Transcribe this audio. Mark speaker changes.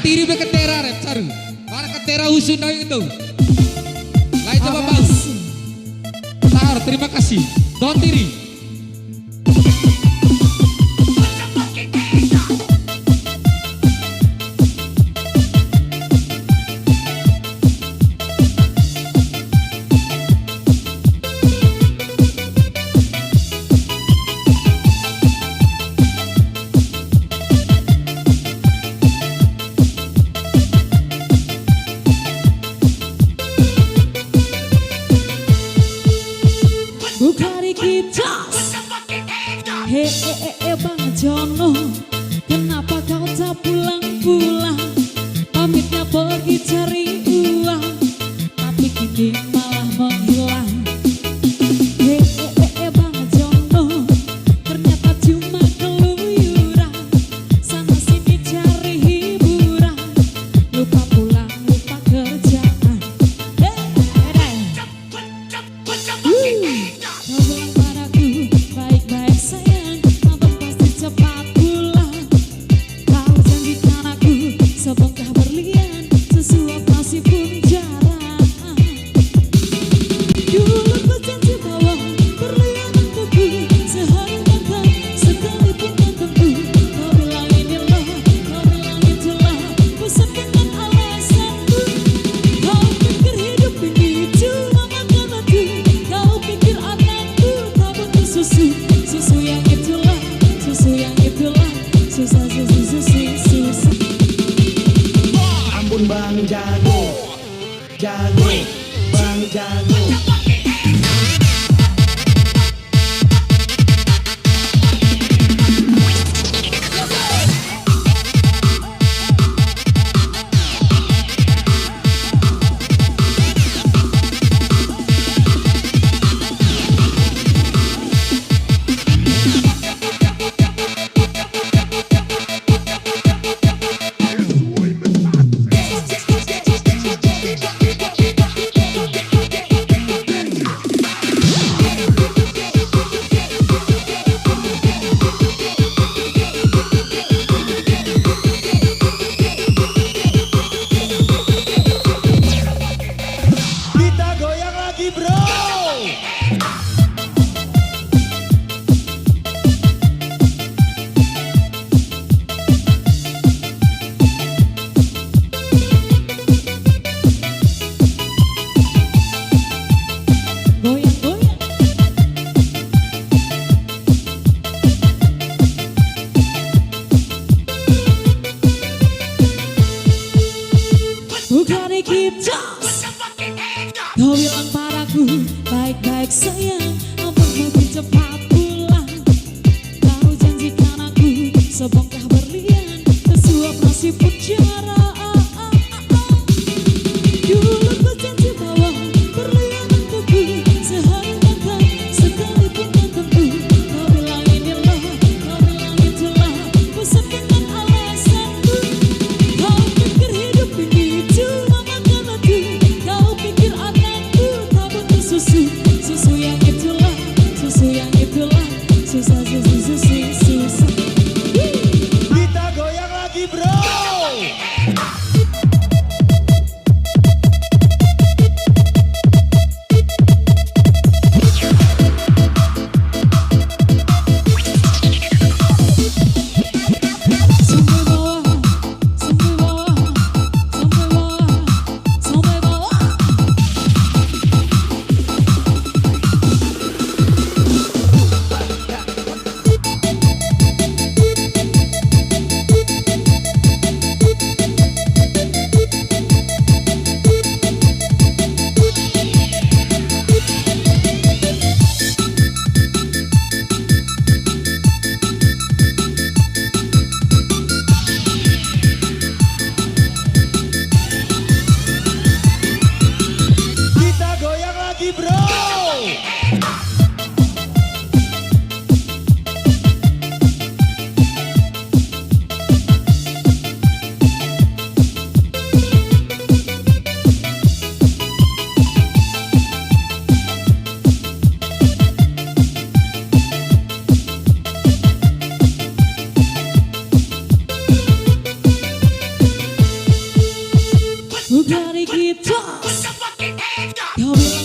Speaker 1: tiri be ketera rep saru. Para ketera usun doi itu. Lai coba bang. Sahar terima kasih. Don tiri.
Speaker 2: Bukhari kita Bang Jono, kenapa kau tak pulang-pulang? Pamitnya pergi cari uang, tapi kini malah menghilang. Bang Jono, ternyata cuma keluyuran, sana sini cari hiburan, lupa pulang, lupa kerjaan. Kau bilang padaku, baik-baik sayang, abang pasti cepat pulang. Kau janjikan aku sebongkah berlian, sesuap nasi pun jarang. Dulu kau janji bawa berlian untukku, sehari makan sekalipun tak tentu. Kau bilang inilah, kau bilang itulah, pusat dengan alasanku. Kau pikir hidup ini cuma makan batu, kau pikir anakku tak butuh susu. Susu yang itulah, susu yang itulah, susah susu susu susah.
Speaker 3: Ampun Bang Jago, Jago, Bang Jago. Kita goyang lagi bro.
Speaker 2: Goyang-goyang. Bukhari kita, kau bilang padaku, baik-baik sayang, ampun mati cepat pulang. Kau janjikan aku sebongkah berlian, sesuap nasi pun jarang. Dulu kau janji bawa berlian untukku, sehari makan sekalipun tak tentu. Kau bilang inilah, kau bilang itulah, pusat dengan alasanku. Kau pikir hidup ini cuma makan batu, kau pikir anakku tak butuh susu. Susu yang itulah, susu yang itulah. dari kita. Kau bilang